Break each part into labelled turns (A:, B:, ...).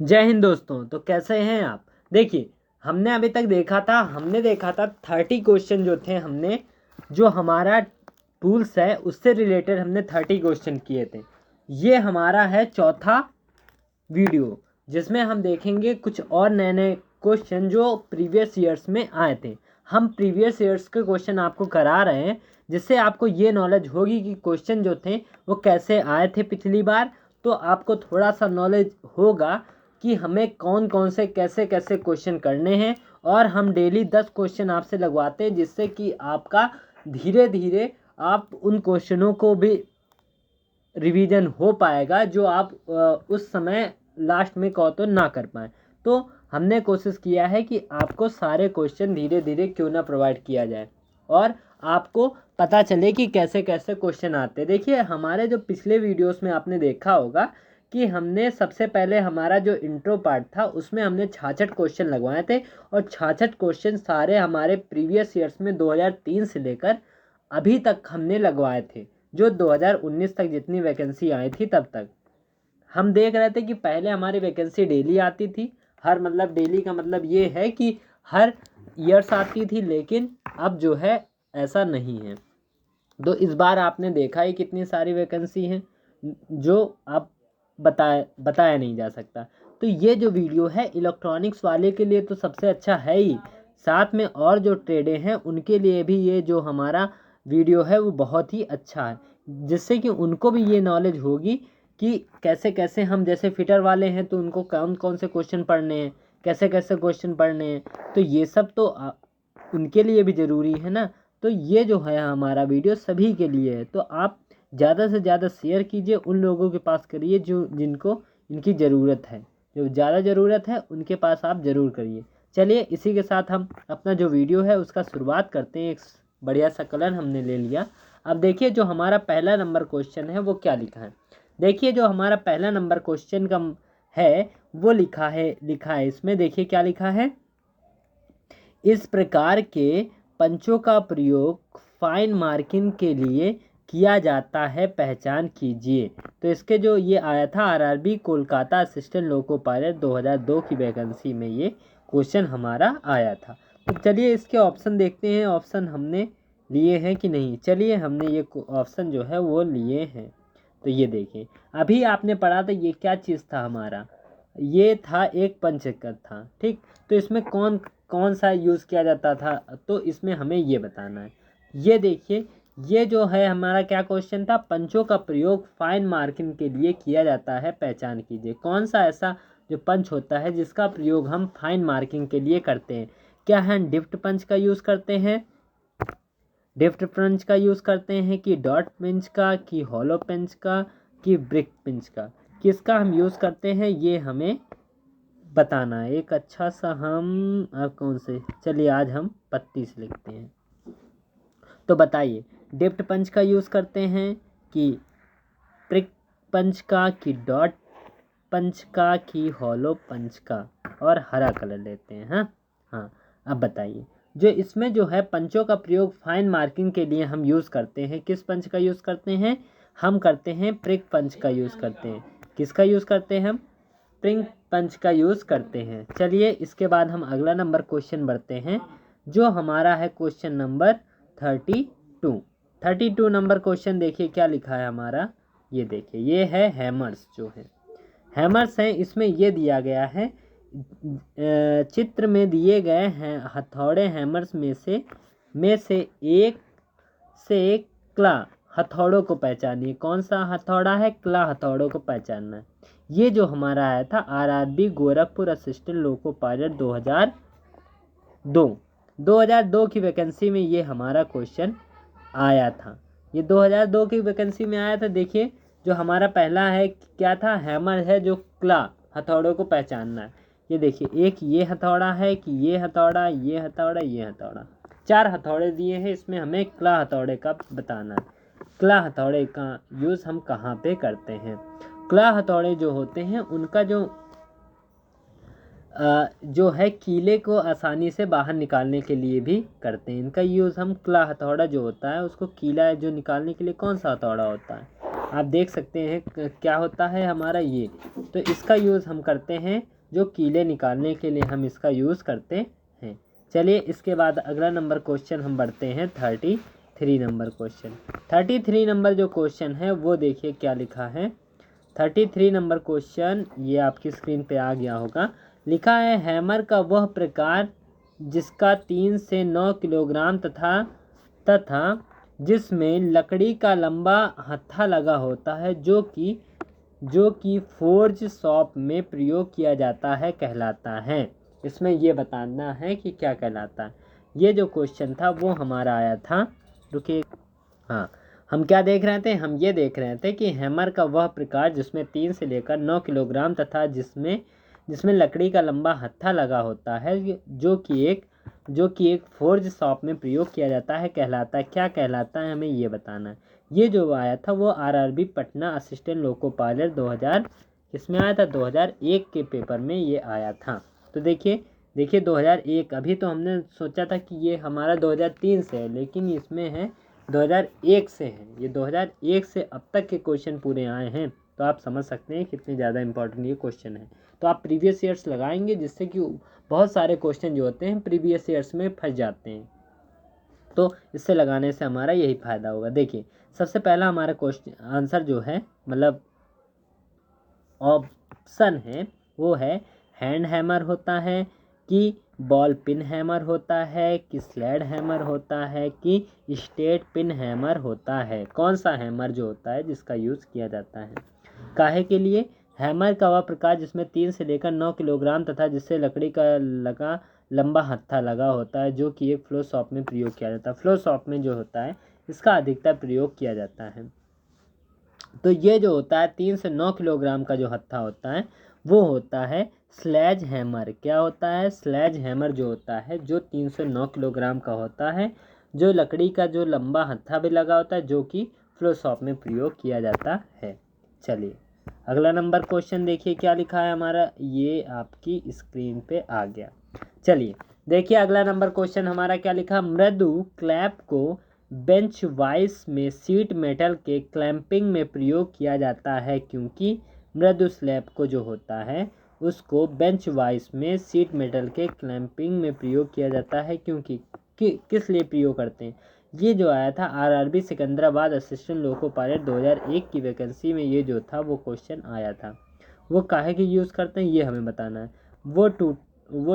A: जय हिंद दोस्तों। तो कैसे हैं आप? देखिए, हमने अभी तक देखा था 30 क्वेश्चन जो थे, हमने जो हमारा टूल्स है उससे रिलेटेड हमने 30 क्वेश्चन किए थे। ये हमारा है चौथा वीडियो, जिसमें हम देखेंगे कुछ और नए नए क्वेश्चन जो प्रीवियस ईयर्स में आए थे। हम प्रीवियस ईयर्स के क्वेश्चन आपको करा रहे हैं, जिससे आपको ये नॉलेज होगी कि क्वेश्चन जो थे वो कैसे आए थे पिछली बार। तो आपको थोड़ा सा नॉलेज होगा कि हमें कौन कौन से कैसे कैसे क्वेश्चन करने हैं। और हम डेली 10 क्वेश्चन आपसे लगवाते हैं, जिससे कि आपका धीरे धीरे आप उन क्वेश्चनों को भी रिवीजन हो पाएगा जो आप उस समय लास्ट में कहो तो ना कर पाएँ। तो हमने कोशिश किया है कि आपको सारे क्वेश्चन धीरे धीरे क्यों ना प्रोवाइड किया जाए और आपको पता चले कि कैसे कैसे क्वेश्चन आते हैं। देखिए, हमारे जो पिछले वीडियोस में आपने देखा होगा कि हमने सबसे पहले हमारा जो इंट्रो पार्ट था उसमें हमने 66 क्वेश्चन लगवाए थे। और 66 क्वेश्चन सारे हमारे प्रीवियस ईयर्स में 2003 से लेकर अभी तक हमने लगवाए थे, जो 2019 तक जितनी वैकेंसी आई थी तब तक। हम देख रहे थे कि पहले हमारी वैकेंसी डेली आती थी, हर मतलब डेली का मतलब ये है कि हर ईयर्स आती थी, लेकिन अब जो है ऐसा नहीं है। तो इस बार आपने देखा ही कितनी सारी वैकेंसी हैं जो आप बताया नहीं जा सकता। तो ये जो वीडियो है इलेक्ट्रॉनिक्स वाले के लिए तो सबसे अच्छा है ही, साथ में और जो ट्रेडें हैं उनके लिए भी ये जो हमारा वीडियो है वो बहुत ही अच्छा है, जिससे कि उनको भी ये नॉलेज होगी कि कैसे कैसे हम, जैसे फिटर वाले हैं तो उनको कौन कौन से क्वेश्चन पढ़ने हैं, कैसे कैसे क्वेश्चन पढ़ने हैं। तो ये सब तो उनके लिए भी ज़रूरी है ना। तो ये जो है हमारा वीडियो सभी के लिए है, तो आप ज़्यादा से ज़्यादा शेयर कीजिए, उन लोगों के पास करिए जो जिनको इनकी ज़रूरत है, जो ज़्यादा ज़रूरत है उनके पास आप ज़रूर करिए। चलिए, इसी के साथ हम अपना जो वीडियो है उसका शुरुआत करते हैं। एक बढ़िया सा कलर हमने ले लिया। अब देखिए, जो हमारा पहला नंबर क्वेश्चन है वो क्या लिखा है। देखिए, जो हमारा पहला नंबर क्वेश्चन का है वो लिखा है इसमें देखिए क्या लिखा है। इस प्रकार के पंचों का प्रयोग फाइन मार्किंग के लिए किया जाता है, पहचान कीजिए। तो इसके जो ये आया था RRB Kolkata assistant loco pilot 2002 की वैकेंसी में ये क्वेश्चन हमारा आया था। तो चलिए इसके ऑप्शन देखते हैं, ऑप्शन हमने लिए हैं कि नहीं। चलिए, हमने ये ऑप्शन जो है वो लिए हैं। तो ये देखिए, अभी आपने पढ़ा था ये क्या चीज़ था हमारा, ये था एक पंचचक्र था, ठीक। तो इसमें कौन कौन सा यूज़ किया जाता था, तो इसमें हमें ये बताना है। ये देखिए, ये जो है हमारा क्या क्वेश्चन था, पंचों का प्रयोग फाइन मार्किंग के लिए किया जाता है, पहचान कीजिए। कौन सा ऐसा जो पंच होता है जिसका प्रयोग हम फाइन मार्किंग के लिए करते हैं। क्या हम डिफ्ट पंच का यूज़ करते हैं, डिफ्ट पंच का यूज़ करते हैं, कि डॉट पिंच का, कि हॉलो पिंच का, कि ब्रिक पिंच का, किसका हम यूज़ करते हैं ये हमें बताना है। एक अच्छा सा हम अब कौन से, चलिए आज हम पत्ती से लिखते हैं। तो बताइए, डिफ्ट पंच का यूज़ करते हैं, कि प्रिक पंच का, कि डॉट पंच का, कि हॉलो पंच का, और हरा कलर लेते हैं। हाँ हाँ, अब बताइए, जो इसमें जो है पंचों का प्रयोग फाइन मार्किंग के लिए हम यूज़ करते हैं, किस पंच का यूज़ करते हैं, हम करते हैं प्रिक पंच का यूज़ करते हैं। किसका यूज़ करते हैं हम, प्रिंग पंच का यूज़ करते हैं। चलिए, इसके बाद हम अगला नंबर क्वेश्चन बढ़ते हैं, जो हमारा है क्वेश्चन नंबर 32 नंबर क्वेश्चन। देखिए क्या लिखा है हमारा, ये देखिए, ये है हैमर्स। जो है हैमर्स हैं, इसमें ये दिया गया है, चित्र में दिए गए हैं हथौड़े हैमर्स में से एक क्ला हथौड़ों को पहचानिए। कौन सा हथौड़ा है, क्ला हथौड़ों को पहचानना है। ये जो हमारा आया था RRB Gorakhpur assistant loco pilot 2002 की वैकेंसी में ये हमारा क्वेश्चन आया था। ये 2002 की वैकेंसी में आया था। देखिए, जो हमारा पहला है क्या था, हैमर है, जो क्ला हथौड़ों को पहचानना है। ये देखिए, एक ये हथौड़ा है, कि ये हथौड़ा, ये हथौड़ा, ये हथौड़ा, 4 हथौड़े दिए हैं। इसमें हमें क्ला हथौड़े का बताना है। क्ला हथौड़े का यूज़ हम कहाँ पे करते हैं। क्ला हथौड़े जो होते हैं उनका जो है कीले को आसानी से बाहर निकालने के लिए भी करते हैं। इनका यूज़ हम क्ला हथौड़ा जो होता है उसको कीला जो निकालने के लिए, कौन सा हथौड़ा होता है, आप देख सकते हैं क्या होता है हमारा ये। तो इसका यूज़ हम करते हैं जो कीले निकालने के लिए हम इसका यूज़ करते हैं। चलिए इसके बाद अगला नंबर क्वेश्चन हम बढ़ते हैं 33 नंबर क्वेश्चन। 33 नंबर जो क्वेश्चन है वो देखिए क्या लिखा है। 33 नंबर क्वेश्चन ये आपकी स्क्रीन पे आ गया होगा। लिखा है हैमर का वह प्रकार जिसका 3 से 9 किलोग्राम तथा जिसमें लकड़ी का लंबा हत्था लगा होता है जो कि फोर्ज शॉप में प्रयोग किया जाता है कहलाता है। इसमें ये बताना है कि क्या कहलाता है। ये जो क्वेश्चन था वो हमारा आया था, रुकिए, हाँ, हम क्या देख रहे थे, हम ये देख रहे थे कि हैमर का वह प्रकार जिसमें 3 से लेकर 9 किलोग्राम तथा जिसमें लकड़ी का लंबा हत्था लगा होता है जो कि एक फोर्ज शॉप में प्रयोग किया जाता है कहलाता है। क्या कहलाता है हमें ये बताना है। ये जो आया था वो RRB Patna assistant loco pilot 2000 किसमें आया था, 2001 के पेपर में ये आया था। तो देखिए 2001, अभी तो हमने सोचा था कि ये हमारा 2003 से है, लेकिन इसमें है 2001 से है। ये 2001 से अब तक के क्वेश्चन पूरे आए हैं, तो आप समझ सकते हैं कितने ज़्यादा इंपॉर्टेंट ये क्वेश्चन है। तो आप प्रीवियस ईयर्स लगाएंगे जिससे कि बहुत सारे क्वेश्चन जो होते हैं प्रीवियस ईयर्स में फंस जाते हैं, तो इससे लगाने से हमारा यही फ़ायदा होगा। देखिए सबसे पहला हमारा क्वेश्चन आंसर जो है, मतलब ऑप्शन है, वो है हैंड हैमर होता है कि बॉल पिन हैमर होता है कि स्लेड हैमर होता है कि स्टेट पिन हैमर होता है। कौन सा हैमर जो होता है जिसका यूज़ किया जाता है काहे के लिए। हैमर का वह प्रकार जिसमें 3 से लेकर 9 किलोग्राम तथा जिससे लकड़ी का लंबा हत्था लगा होता है जो कि एक फ्लो शॉप में प्रयोग किया जाता है। फ्लो शॉप में जो होता है इसका अधिकतर प्रयोग किया जाता है। तो ये जो होता है 3 से 9 किलोग्राम का जो हत्था होता है वो होता है स्लेज हैमर। क्या होता है, स्लेज हैमर जो होता है जो 3 से 9 किलोग्राम का होता है, जो लकड़ी का जो लंबा हत्था भी लगा होता है जो कि फ्लो शॉप में प्रयोग किया जाता है। चलिए अगला नंबर क्वेश्चन देखिए क्या लिखा है हमारा, ये आपकी स्क्रीन पे आ गया। चलिए देखिए अगला नंबर क्वेश्चन हमारा क्या लिखा। मृदु क्लैप को बेंच वाइस में सीट मेटल के क्लैंपिंग में प्रयोग किया जाता है क्योंकि मृदु स्लैब को जो होता है उसको बेंच वाइस में सीट मेटल के क्लैंपिंग में प्रयोग किया जाता है क्योंकि किस लिए प्रयोग करते हैं। ये जो आया था RRB Secunderabad assistant loco pilot 2001 की वैकेंसी में ये जो था वो क्वेश्चन आया था। वो काहे की यूज़ करते हैं ये हमें बताना है। वो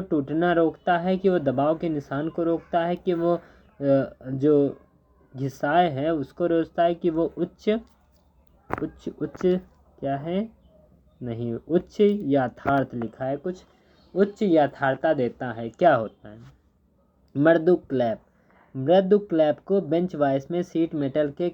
A: टूटना रोकता है कि वो दबाव के निशान को रोकता है कि वो जो घिसाए है उसको रोकता है कि वो उच्च क्या है, नहीं, उच्च यथार्थ लिखा है कुछ, उच्च यथार्थता देता है। क्या होता है मृदु क्लैप को बेंच वाइस में सीट मेटल के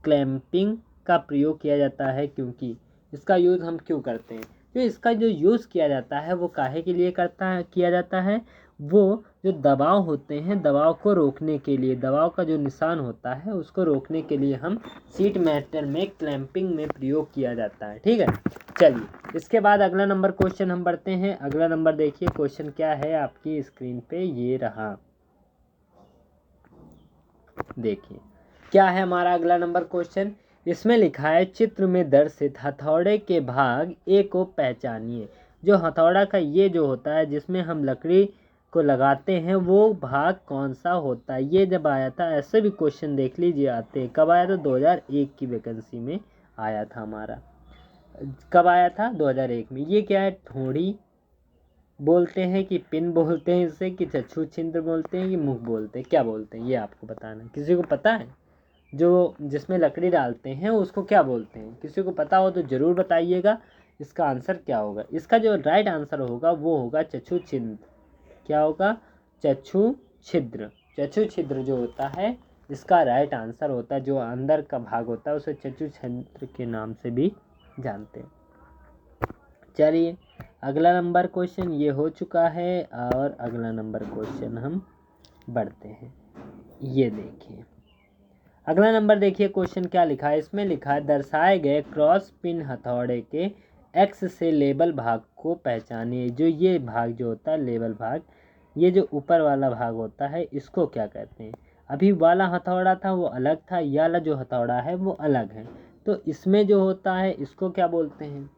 A: क्लैंपिंग का प्रयोग किया जाता है क्योंकि इसका यूज़ हम क्यों करते हैं। तो इसका जो यूज़ किया जाता है वो काहे के लिए किया जाता है, वो जो दबाव होते हैं दबाव को रोकने के लिए, दबाव का जो निशान होता है उसको रोकने के लिए हम सीट मेटल में क्लैंपिंग में प्रयोग किया जाता है। ठीक है, चलिए इसके बाद अगला नंबर क्वेश्चन हम बढ़ते हैं। अगला नंबर देखिए क्वेश्चन क्या है आपकी स्क्रीन पे, ये रहा, देखिए क्या है हमारा अगला नंबर क्वेश्चन। इसमें लिखा है चित्र में दर्शित हथौड़े के भाग ए को पहचानिए। जो हथौड़ा का ये जो होता है जिसमें हम लकड़ी को लगाते हैं वो भाग कौन सा होता है। ये जब आया था, ऐसे भी क्वेश्चन देख लीजिए आते हैं, कब आया था 2001 की वैकेंसी में आया था हमारा। कब आया था 2001 में। ये क्या है, ठोड़ी बोलते हैं कि पिन बोलते हैं इसे, कि चक्षु छिद्र बोलते हैं कि मुख बोलते हैं, क्या बोलते हैं ये आपको बताना है। किसी को पता है जो जिसमें लकड़ी डालते हैं उसको क्या बोलते हैं, किसी को पता हो तो ज़रूर बताइएगा इसका आंसर क्या होगा। इसका जो राइट आंसर होगा वो होगा चक्षु छिद्र। क्या होगा, चक्षु छिद्र। चक्षु छिद्र जो होता है इसका राइट आंसर होता है। जो अंदर का भाग होता है उसे चक्षु छिद्र के नाम से भी जानते हैं। चलिए अगला नंबर क्वेश्चन ये हो चुका है और अगला नंबर क्वेश्चन हम बढ़ते हैं। ये देखिए अगला नंबर देखिए क्वेश्चन क्या लिखा है। इसमें लिखा है दर्शाए गए क्रॉस पिन हथौड़े के एक्स से लेबल भाग को पहचानिए। जो ये भाग जो होता है लेबल भाग, ये जो ऊपर वाला भाग होता है इसको क्या कहते हैं। अभी वाला हथौड़ा था वो अलग था, ये वाला जो हथौड़ा है वो अलग है। तो इसमें जो होता है इसको क्या बोलते हैं,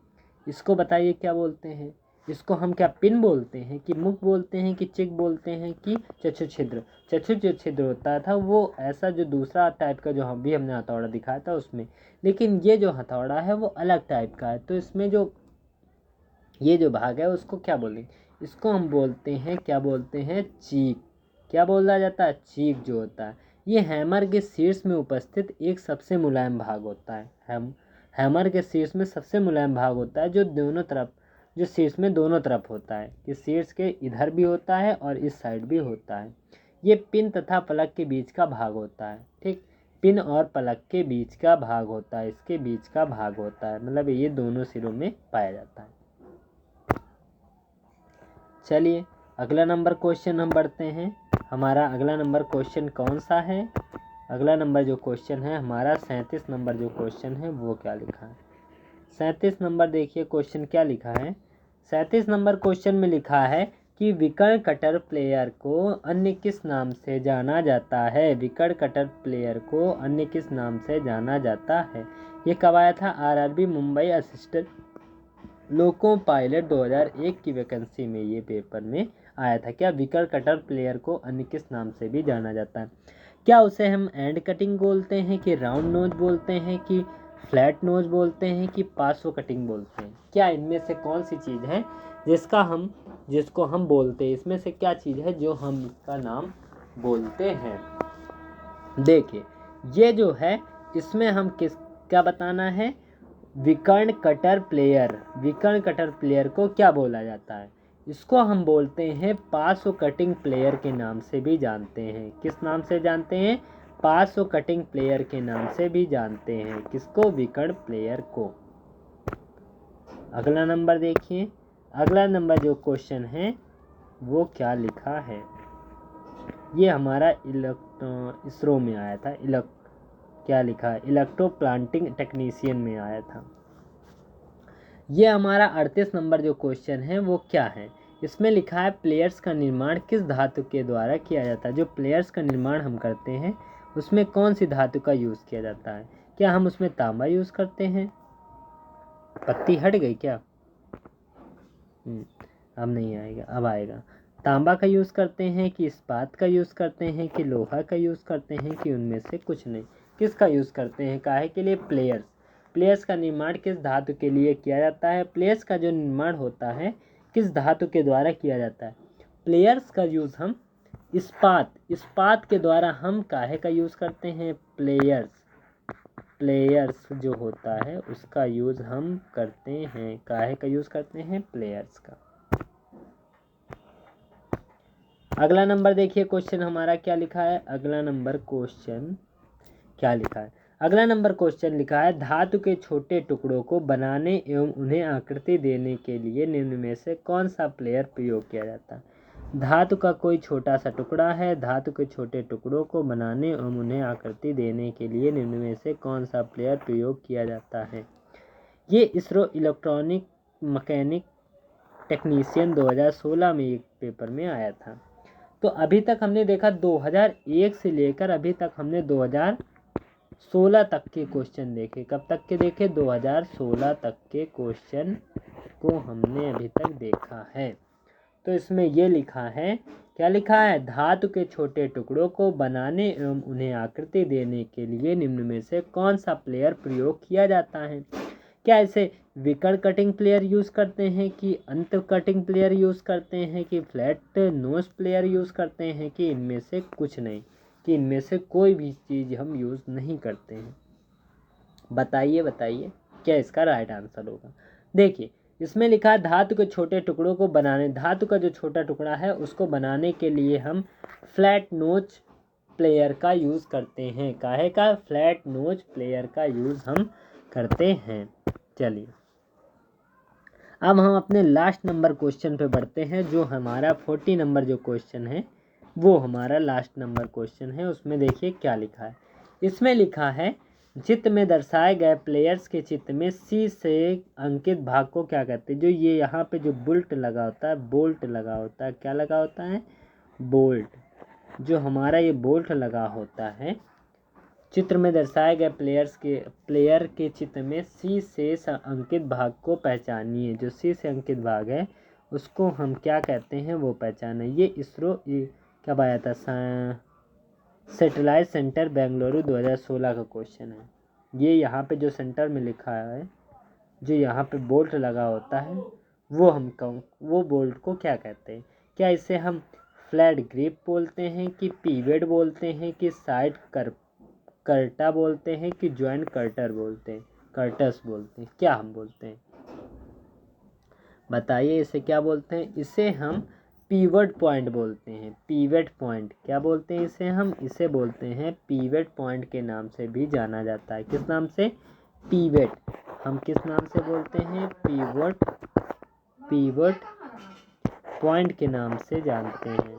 A: इसको बताइए क्या बोलते हैं। इसको हम क्या पिन बोलते हैं कि मुख बोलते हैं कि चिक बोलते हैं कि चक्षु छिद्र। चक्षु जो छिद्र होता था वो ऐसा जो दूसरा टाइप का जो हमने हथौड़ा दिखाया था उसमें, लेकिन ये जो हथौड़ा है वो अलग टाइप का है। तो इसमें जो ये जो भाग है उसको क्या बोलेंगे, इसको हम बोलते हैं, क्या बोलते हैं, चीक। क्या बोला जाता है, चीक जो होता है। ये हैमर के शीर्ष में उपस्थित एक सबसे मुलायम भाग होता है। हैमर के शीर्ष में सबसे मुलायम भाग होता है जो दोनों तरफ, जो शीर्ष में दोनों तरफ होता है, कि शीर्ष के इधर भी होता है और इस साइड भी होता है। ये पिन तथा पलक के बीच का भाग होता है। ठीक, पिन और पलक के बीच का भाग होता है, इसके बीच का भाग होता है, मतलब ये दोनों सिरों में पाया जाता है। चलिए अगला नंबर क्वेश्चन हम बढ़ते हैं। हमारा अगला नंबर क्वेश्चन कौन सा है, अगला नंबर जो क्वेश्चन है हमारा 37 नंबर जो क्वेश्चन है वो क्या लिखा है। 37 नंबर देखिए क्वेश्चन क्या लिखा है। 37 नंबर क्वेश्चन में लिखा है कि विकर्ण कटर प्लेयर को अन्य किस नाम से जाना जाता है। विकर्ण कटर प्लेयर को अन्य किस नाम से जाना जाता है। ये कब आया था, RRB Mumbai assistant loco pilot 2001 की वैकेंसी में ये पेपर में आया था। क्या विकर्ण कटर प्लेयर को अन्य किस नाम से भी जाना जाता है। क्या उसे हम एंड कटिंग बोलते हैं कि राउंड नोज बोलते हैं कि फ्लैट नोज बोलते हैं कि पार्श्व कटिंग बोलते हैं। क्या इनमें से कौन सी चीज़ है जिसको हम बोलते हैं, इसमें से क्या चीज़ है जो हम इसका नाम बोलते हैं। देखिए ये जो है इसमें हम क्या बताना है, विकर्ण कटर प्लेयर, विकर्ण कटर प्लेयर को क्या बोला जाता है, इसको हम बोलते हैं पार्श्व कटिंग प्लेयर के नाम से भी जानते हैं। किस नाम से जानते हैं, पार्श्व कटिंग प्लेयर के नाम से भी जानते हैं। किसको, विकर्ण प्लेयर को। अगला नंबर देखिए, अगला नंबर जो क्वेश्चन है वो क्या लिखा है। ये हमारा इसरो में आया था, क्या लिखा है, इलेक्ट्रो प्लांटिंग टेक्नीशियन में आया था। ये हमारा 38 नंबर जो क्वेश्चन है वो क्या है। इसमें लिखा है प्लेयर्स का निर्माण किस धातु के द्वारा किया जाता है। जो प्लेयर्स का निर्माण हम करते हैं उसमें कौन सी धातु का यूज़ किया जाता है। क्या हम उसमें तांबा यूज़ करते हैं, पत्ती हट गई क्या, अब नहीं आएगा, अब आएगा। तांबा का यूज़ करते हैं कि इस्पात का यूज़ करते हैं कि लोहा का यूज़ करते हैं कि उनमें से कुछ नहीं। किसका यूज़ करते हैं, काहे के लिए, प्लेयर्स। प्लेयर्स का निर्माण किस धातु के लिए किया जाता है। प्लेयर्स का जो निर्माण होता है किस धातु के द्वारा किया जाता है। प्लेयर्स का यूज़ हम इस्पात के द्वारा हम काहे का यूज़ करते हैं, प्लेयर्स जो होता है उसका यूज़ हम करते हैं, काहे का यूज़ करते हैं, प्लेयर्स का। अगला नंबर देखिए क्वेश्चन हमारा क्या लिखा है। अगला नंबर क्वेश्चन क्या लिखा है, अगला नंबर क्वेश्चन लिखा है धातु के छोटे टुकड़ों को बनाने एवं उन्हें आकृति देने के लिए निम्न में से कौन सा प्लेयर प्रयोग किया जाता है। धातु का कोई छोटा सा टुकड़ा है, धातु के छोटे टुकड़ों को बनाने एवं उन्हें आकृति देने के लिए निम्न में से कौन सा प्लेयर प्रयोग किया जाता है। ये इसरो इलेक्ट्रॉनिक मैकेनिक टेक्नीशियन 2016 में एक पेपर में आया था। तो अभी तक हमने देखा 2001 से लेकर अभी तक हमने 2016 तक के क्वेश्चन देखे। कब तक के देखे, 2016 तक के क्वेश्चन को हमने अभी तक देखा है। तो इसमें ये लिखा है, क्या लिखा है, धातु के छोटे टुकड़ों को बनाने एवं उन्हें आकृति देने के लिए निम्न में से कौन सा प्लेयर प्रयोग किया जाता है। क्या इसे विकर्ण कटिंग प्लेयर यूज़ करते हैं कि अंत कटिंग प्लेयर यूज़ करते हैं कि फ्लैट नोज प्लेयर यूज़ करते हैं कि इनमें से कुछ नहीं, कि इनमें से कोई भी चीज़ हम यूज़ नहीं करते हैं। बताइए क्या इसका राइट आंसर होगा। देखिए इसमें लिखा है धातु के छोटे टुकड़ों को बनाने, धातु का जो छोटा टुकड़ा है उसको बनाने के लिए हम फ्लैट नोज प्लेयर का यूज़ करते हैं। काहे का, फ्लैट नोज प्लेयर का यूज़ हम करते हैं। चलिए अब हम अपने लास्ट नंबर क्वेश्चन पे बढ़ते हैं, जो हमारा 40 नंबर जो क्वेश्चन है वो हमारा लास्ट नंबर क्वेश्चन है। उसमें देखिए क्या लिखा है। इसमें लिखा है चित्र में दर्शाए गए प्लेयर्स के चित्र में सी से अंकित भाग को क्या कहते हैं। जो ये यहाँ पे जो बोल्ट लगा होता है, क्या लगा होता है, बोल्ट। जो हमारा ये बोल्ट लगा होता है, चित्र में दर्शाए गए प्लेयर के चित्र में सी से अंकित भाग को पहचानिए। जो सी से अंकित भाग है उसको हम क्या कहते हैं वो पहचाने। ये इसरो कब आया था? सैटेलाइट सेंटर बेंगलुरु 2016 का क्वेश्चन है। ये यहाँ पे जो सेंटर में लिखा है, जो यहाँ पे बोल्ट लगा होता है वो बोल्ट को क्या कहते हैं? क्या इसे हम फ्लैट ग्रिप बोलते हैं कि पीवेट बोलते हैं कि साइड कर्टा बोलते हैं कि जॉइंट कर्टस बोलते हैं? क्या हम बोलते हैं बताइए? इसे क्या बोलते हैं? इसे हम पीवट पॉइंट बोलते हैं। पीवट पॉइंट क्या बोलते हैं इसे? हम इसे बोलते हैं पीवट पॉइंट के नाम से भी जाना जाता है। किस नाम से? पीवट। हम किस नाम से बोलते हैं? पीवट पॉइंट के नाम से जानते हैं।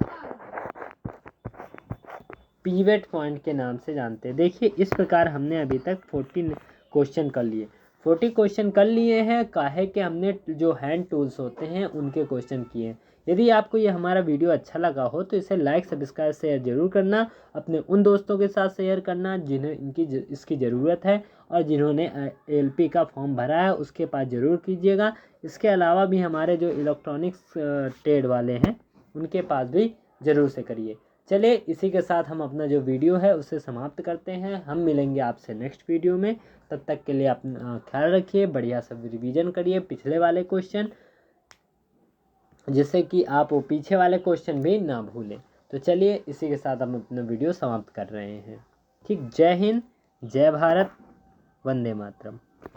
A: पीवट पॉइंट के नाम से जानते हैं। देखिए इस प्रकार हमने अभी तक 40 क्वेश्चन कर लिए। 40 क्वेश्चन कर लिए हैं काहे कि हमने जो हैंड टूल्स होते हैं उनके क्वेश्चन किए। यदि आपको ये हमारा वीडियो अच्छा लगा हो तो इसे लाइक, सब्सक्राइब, शेयर जरूर करना। अपने उन दोस्तों के साथ शेयर करना जिन्हें इसकी ज़रूरत है और जिन्होंने LP का फॉर्म भरा है उसके पास ज़रूर कीजिएगा। इसके अलावा भी हमारे जो इलेक्ट्रॉनिक्स ट्रेड वाले हैं उनके पास भी ज़रूर से करिए। चलिए इसी के साथ हम अपना जो वीडियो है उसे समाप्त करते हैं। हम मिलेंगे आपसे नेक्स्ट वीडियो में। तब तक के लिए अपना ख्याल रखिए, बढ़िया सब रिवीजन करिए पिछले वाले क्वेश्चन, जिससे कि आप वो पीछे वाले क्वेश्चन भी ना भूलें। तो चलिए इसी के साथ हम अपना वीडियो समाप्त कर रहे हैं। ठीक, जय हिंद, जय भारत, वंदे मातरम।